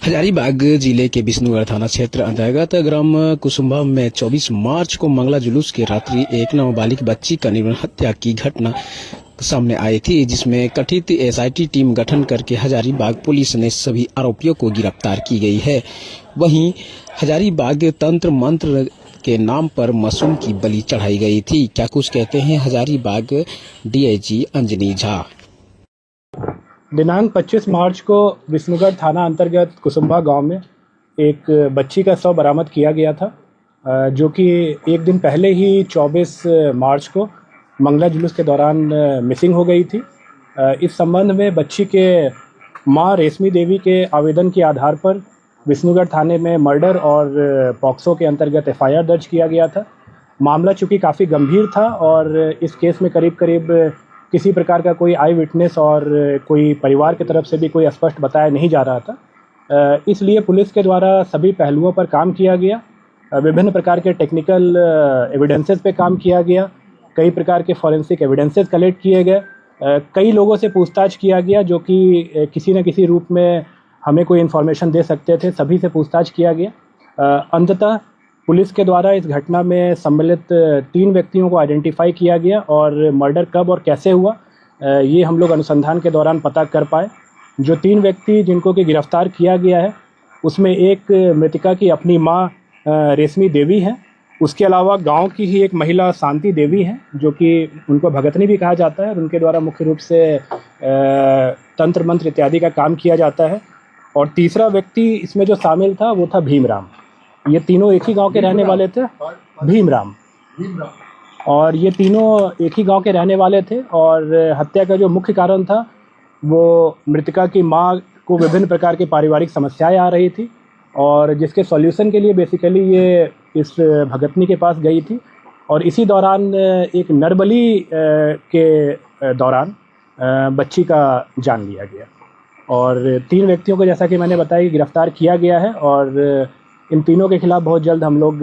हजारीबाग जिले के विष्णुगढ़ थाना क्षेत्र अंतर्गत ग्राम कुसुम्भा में 24 मार्च को मंगला जुलूस की रात्रि एक नाबालिग बच्ची का निर्मम हत्या की घटना सामने आई थी, जिसमें कथित एसआईटी टीम गठन करके हजारीबाग पुलिस ने सभी आरोपियों को गिरफ्तार की गई है। वहीं हजारीबाग तंत्र मंत्र के नाम पर मासूम की बलि चढ़ाई गई थी। क्या कुछ कहते हैं हजारीबाग डीआईजी अंजनी झा। दिनांक 25 मार्च को विष्णुगढ़ थाना अंतर्गत कुसुम्भा गांव में एक बच्ची का शव बरामद किया गया था, जो कि एक दिन पहले ही 24 मार्च को मंगला जुलूस के दौरान मिसिंग हो गई थी। इस संबंध में बच्ची के मां रेशमी देवी के आवेदन के आधार पर विष्णुगढ़ थाने में मर्डर और पॉक्सो के अंतर्गत एफआईआर दर्ज किया गया था। मामला चूँकि काफ़ी गंभीर था और इस केस में करीब करीब किसी प्रकार का कोई आई विटनेस और कोई परिवार की तरफ से भी कोई स्पष्ट बताया नहीं जा रहा था, इसलिए पुलिस के द्वारा सभी पहलुओं पर काम किया गया। विभिन्न प्रकार के टेक्निकल एविडेंसेस पे काम किया गया, कई प्रकार के फॉरेंसिक एविडेंसेस कलेक्ट किए गए, कई लोगों से पूछताछ किया गया जो कि किसी न किसी रूप में हमें कोई इन्फॉर्मेशन दे सकते थे। सभी से पूछताछ किया गया। अंततः पुलिस के द्वारा इस घटना में सम्मिलित 3 व्यक्तियों को आइडेंटिफाई किया गया और मर्डर कब और कैसे हुआ ये हम लोग अनुसंधान के दौरान पता कर पाए। जो 3 व्यक्ति जिनको कि गिरफ्तार किया गया है, उसमें एक मृतका की अपनी मां रेशमी देवी है। उसके अलावा गांव की ही एक महिला शांति देवी है, जो कि उनको भगतनी भी कहा जाता है और उनके द्वारा मुख्य रूप से तंत्र मंत्र इत्यादि का काम किया जाता है। और तीसरा व्यक्ति इसमें जो शामिल था वो था भीमराम। ये तीनों एक ही गांव के रहने वाले थे। भीमराम और ये तीनों एक ही गांव के रहने वाले थे। और हत्या का जो मुख्य कारण था वो मृतका की मां को विभिन्न प्रकार की पारिवारिक समस्याएं आ रही थी और जिसके सॉल्यूशन के लिए बेसिकली ये इस भगतनी के पास गई थी। और इसी दौरान एक नरबली के दौरान बच्ची का जान लिया गया और 3 व्यक्तियों को जैसा कि मैंने बताया कि गिरफ्तार किया गया है। और इन तीनों के खिलाफ बहुत जल्द हम लोग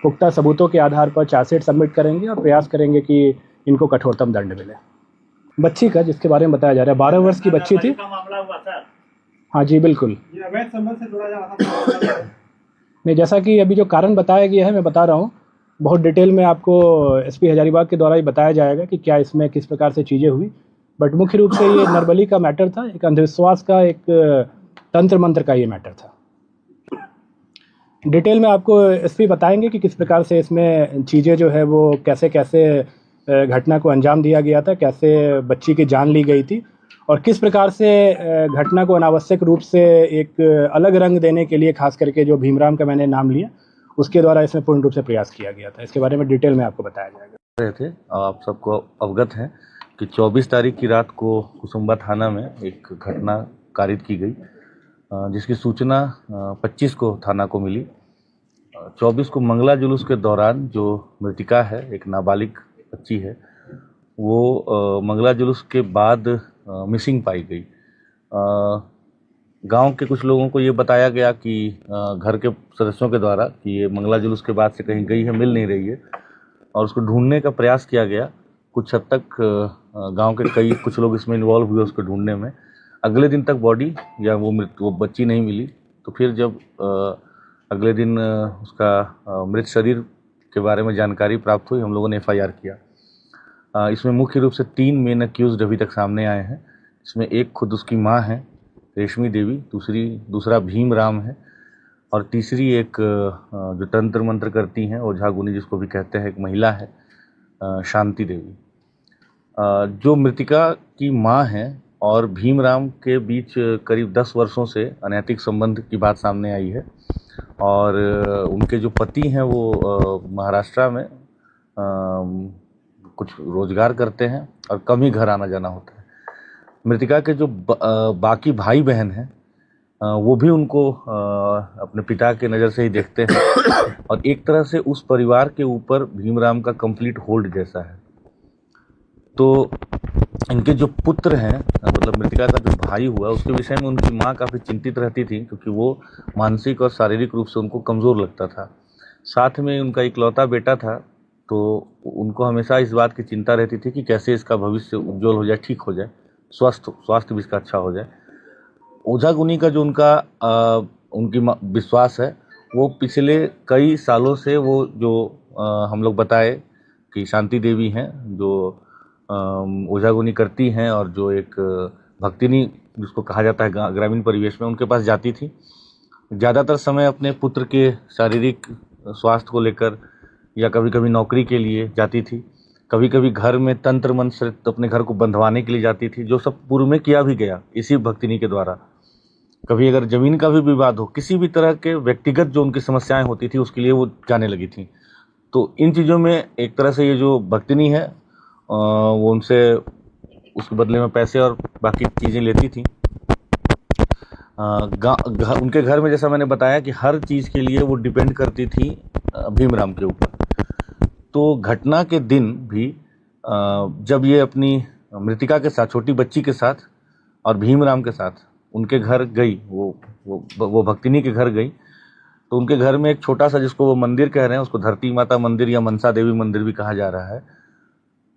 पुख्ता सबूतों के आधार पर चार्जशीट सबमिट करेंगे और प्रयास करेंगे कि इनको कठोरतम दंड मिले। बच्ची का जिसके बारे में बताया जा रहा है 12 वर्ष की बच्ची थी। हाँ जी बिल्कुल। नहीं, जैसा कि अभी जो कारण बताया गया है मैं बता रहा हूँ, बहुत डिटेल में आपको एसपी हजारीबाग के द्वारा ही बताया जाएगा कि क्या इसमें किस प्रकार से चीज़ें हुई। बट मुख्य रूप से ये नरबली का मैटर था, एक अंधविश्वास का, एक तंत्र मंत्र का ये मैटर था। डिटेल में आपको एसपी बताएंगे कि किस प्रकार से इसमें चीज़ें जो है वो कैसे कैसे घटना को अंजाम दिया गया था, कैसे बच्ची की जान ली गई थी और किस प्रकार से घटना को अनावश्यक रूप से एक अलग रंग देने के लिए खास करके जो भीमराम का मैंने नाम लिया उसके द्वारा इसमें पूर्ण रूप से प्रयास किया गया था। इसके बारे में डिटेल में आपको बताया जाएगा। थे आप सबको अवगत है कि 24 तारीख की रात को कुसुम्भा थाना में एक घटना कारित की गई, जिसकी सूचना 25 को थाना को मिली। 24 को मंगला जुलूस के दौरान जो मृतिका है, एक नाबालिग बच्ची है, वो मंगला जुलूस के बाद मिसिंग पाई गई। गांव के कुछ लोगों को ये बताया गया कि घर के सदस्यों के द्वारा कि ये मंगला जुलूस के बाद से कहीं गई है, मिल नहीं रही है और उसको ढूंढने का प्रयास किया गया। कुछ हद तक गांव के कुछ लोग इसमें इन्वॉल्व हुए उसको ढूंढने में। अगले दिन तक बॉडी या वो बच्ची नहीं मिली। तो फिर जब अगले दिन उसका मृत शरीर के बारे में जानकारी प्राप्त हुई, हम लोगों ने एफआईआर किया। इसमें मुख्य रूप से 3 मेन अक्यूज्ड अभी तक सामने आए हैं। इसमें एक खुद उसकी मां है रेशमी देवी, दूसरा भीमराम है और तीसरी एक जो तंत्र मंत्र करती हैं ओझा गुनी जिसको भी कहते हैं, एक महिला है शांति देवी। जो मृतिका की मां है और भीमराम के बीच करीब 10 वर्षों से अनैतिक संबंध की बात सामने आई है और उनके जो पति हैं वो महाराष्ट्र में कुछ रोजगार करते हैं और कम ही घर आना जाना होता है। मृतिका के जो बाकी भाई बहन हैं वो भी उनको अपने पिता के नज़र से ही देखते हैं और एक तरह से उस परिवार के ऊपर भीमराम का कंप्लीट होल्ड जैसा है। तो इनके जो पुत्र हैं, मतलब मृतिका का जो भाई हुआ, उसके विषय में उनकी माँ काफ़ी चिंतित रहती थी क्योंकि वो मानसिक और शारीरिक रूप से उनको कमज़ोर लगता था। साथ में उनका इकलौता बेटा था, तो उनको हमेशा इस बात की चिंता रहती थी कि कैसे इसका भविष्य उज्जवल हो जाए, ठीक हो जाए, स्वास्थ्य भी इसका अच्छा हो जाए। ओझागुनी का जो उनका उनकी विश्वास है, वो पिछले कई सालों से वो जो हम लोग बताए कि शांति देवी हैं जो ओझागुनी करती हैं और जो एक भक्तिनी जिसको कहा जाता है ग्रामीण परिवेश में, उनके पास जाती थी। ज़्यादातर समय अपने पुत्र के शारीरिक स्वास्थ्य को लेकर या कभी कभी नौकरी के लिए जाती थी, कभी कभी घर में तंत्र मंत्र से अपने घर को बंधवाने के लिए जाती थी, जो सब पूर्व में किया भी गया इसी भक्तिनी के द्वारा। कभी अगर जमीन का भी विवाद हो, किसी भी तरह के व्यक्तिगत जो उनकी समस्याएं होती थी, उसके लिए वो जाने लगी थी। तो इन चीज़ों में एक तरह से ये जो भक्तिनी है वो उनसे उसके बदले में पैसे और बाकी चीज़ें लेती थी। उनके घर में जैसा मैंने बताया कि हर चीज़ के लिए वो डिपेंड करती थी भीमराम के ऊपर। तो घटना के दिन भी जब ये अपनी मृतिका के साथ, छोटी बच्ची के साथ और भीमराम के साथ उनके घर गई, वो भक्तिनी के घर गई, तो उनके घर में एक छोटा सा, जिसको वो मंदिर कह रहे हैं, उसको धरती माता मंदिर या मनसा देवी मंदिर भी कहा जा रहा है,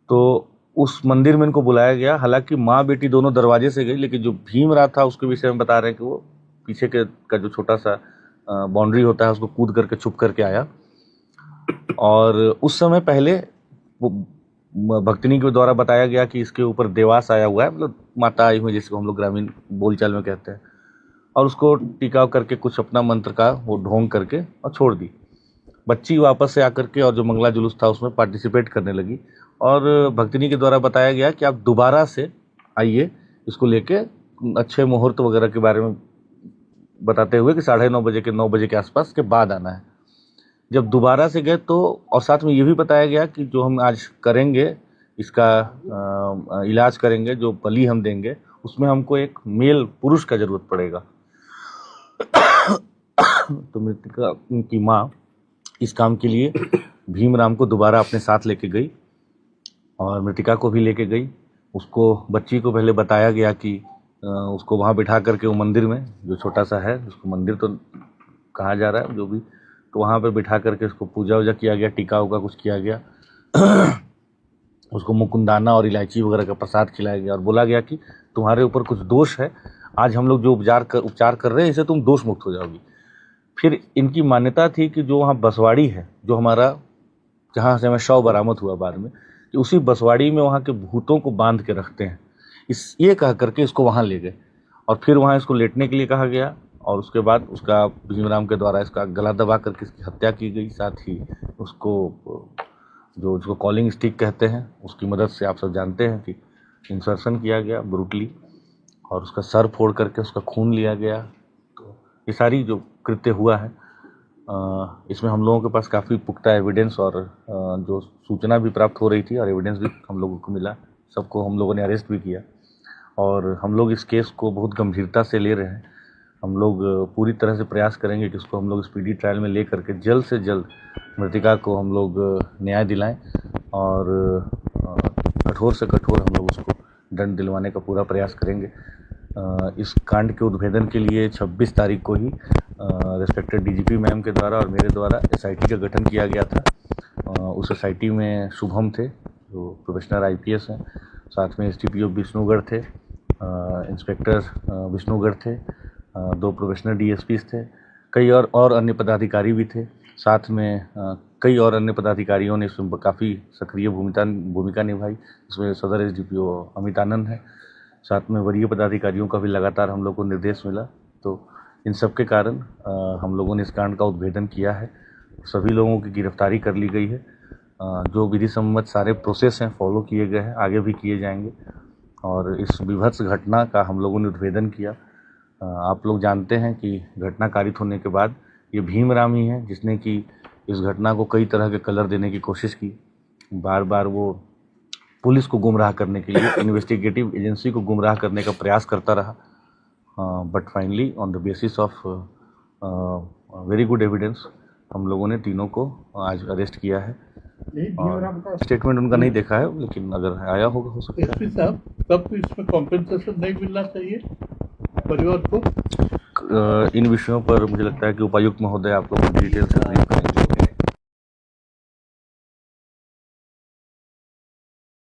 तो उस मंदिर में इनको बुलाया गया। हालांकि माँ बेटी दोनों दरवाजे से गई, लेकिन जो भीमराव था उसके विषय में बता रहे हैं कि वो पीछे का जो छोटा सा बाउंड्री होता है उसको कूद करके छुप करके आया। और उस समय पहले वो भक्तिनी के द्वारा बताया गया कि इसके ऊपर देवास आया हुआ है, मतलब माता आई हुई, जिसको हम लोग ग्रामीण बोलचाल में कहते हैं, और उसको टिकाव करके कुछ अपना मंत्र का वो ढोंग करके और छोड़ दी। बच्ची वापस से आकर के और जो मंगला जुलूस था उसमें पार्टिसिपेट करने लगी, और भक्तिनी के द्वारा बताया गया कि आप दोबारा से आइए, इसको लेके अच्छे मुहूर्त वगैरह के बारे में बताते हुए कि 9:30 बजे के 9 बजे के आसपास के बाद आना है। जब दोबारा से गए तो, और साथ में ये भी बताया गया कि जो हम आज करेंगे, इसका इलाज करेंगे, जो बलि हम देंगे, उसमें हमको एक मेल पुरुष का जरूरत पड़ेगा। तो मृतिका उनकी माँ इस काम के लिए भीमराम को दोबारा अपने साथ लेके गई और मृतिका को भी लेके गई। उसको, बच्ची को पहले बताया गया कि उसको वहाँ बिठा करके वो मंदिर में, जो छोटा सा है, उसको मंदिर तो कहा जा रहा है जो भी, तो वहाँ पे बिठा करके उसको पूजा वूजा किया गया, टीका उका कुछ किया गया। उसको मुकुंदाना और इलायची वगैरह का प्रसाद खिलाया गया और बोला गया कि तुम्हारे ऊपर कुछ दोष है, आज हम लोग जो उपचार कर रहे हैं, इससे तुम दोष मुक्त हो जाओगी। फिर इनकी मान्यता थी कि जो वहाँ बसवाड़ी है, जो हमारा, जहाँ से हमें शव बरामद हुआ बाद में, कि उसी बसवाड़ी में वहाँ के भूतों को बांध के रखते हैं, ये कह करके इसको वहाँ ले गए और फिर वहाँ इसको लेटने के लिए कहा गया। और उसके बाद उसका भीमराम के द्वारा इसका गला दबा करके इसकी हत्या की गई। साथ ही उसको कॉलिंग स्टिक कहते हैं, उसकी मदद से आप सब जानते हैं कि इंसर्शन किया गया ब्रूटली, और उसका सर फोड़ करके उसका खून लिया गया। तो ये सारी जो कृत्य हुआ है, इसमें हम लोगों के पास काफ़ी पुख्ता एविडेंस और जो सूचना भी प्राप्त हो रही थी और एविडेंस भी हम लोगों को मिला। सबको हम लोगों ने अरेस्ट भी किया और हम लोग इस केस को बहुत गंभीरता से ले रहे हैं। हम लोग पूरी तरह से प्रयास करेंगे कि इसको हम लोग स्पीडी ट्रायल में ले करके जल्द से जल्द मृतिका को हम लोग न्याय दिलाएं और कठोर से कठोर हम लोग उसको दंड दिलवाने का पूरा प्रयास करेंगे। इस कांड के उद्भेदन के लिए 26 तारीख को ही रिस्पेक्टेड डीजीपी मैम के द्वारा और मेरे द्वारा एसआईटी का गठन किया गया था। उस एसआईटी में शुभम थे जो प्रोफेशनल आईपीएस हैं, साथ में एसडीपीओ विष्णुगढ़ थे, इंस्पेक्टर विष्णुगढ़ थे, 2 प्रोफेशनल डीएसपीज थे, कई और अन्य पदाधिकारी भी थे। साथ में कई और अन्य पदाधिकारियों ने इसमें काफ़ी सक्रिय भूमिका निभाई। इसमें सदर एसडीपीओ अमित आनंद है, साथ में वरीय पदाधिकारियों का भी लगातार हम लोग को निर्देश मिला। तो इन सब के कारण हम लोगों ने इस कांड का उद्भेदन किया है। सभी लोगों की गिरफ्तारी कर ली गई है। जो विधि सम्मत सारे प्रोसेस हैं फॉलो किए गए हैं, आगे भी किए जाएंगे। और इस विभत्स घटना का हम लोगों ने उद्भेदन किया। आप लोग जानते हैं कि घटना कारित होने के बाद ये भीमराम ही है जिसने कि इस घटना को कई तरह के कलर देने की कोशिश की। बार बार वो पुलिस को गुमराह करने के लिए, इन्वेस्टिगेटिव एजेंसी को गुमराह करने का प्रयास करता रहा। But finally on the basis of very good evidence हम लोगों ने तीनों को आज अरेस्ट किया है। स्टेटमेंट उनका नहीं देखा है, लेकिन अगर आया होगा हो सकता है। एसपी साहब, तब इसमें कॉम्पेंसेशन नहीं मिलना चाहिए परिवार को? इन विषयों पर मुझे लगता है कि उपायुक्त महोदय आप लोगों को डिटेल से ब्रीफ करेंगे।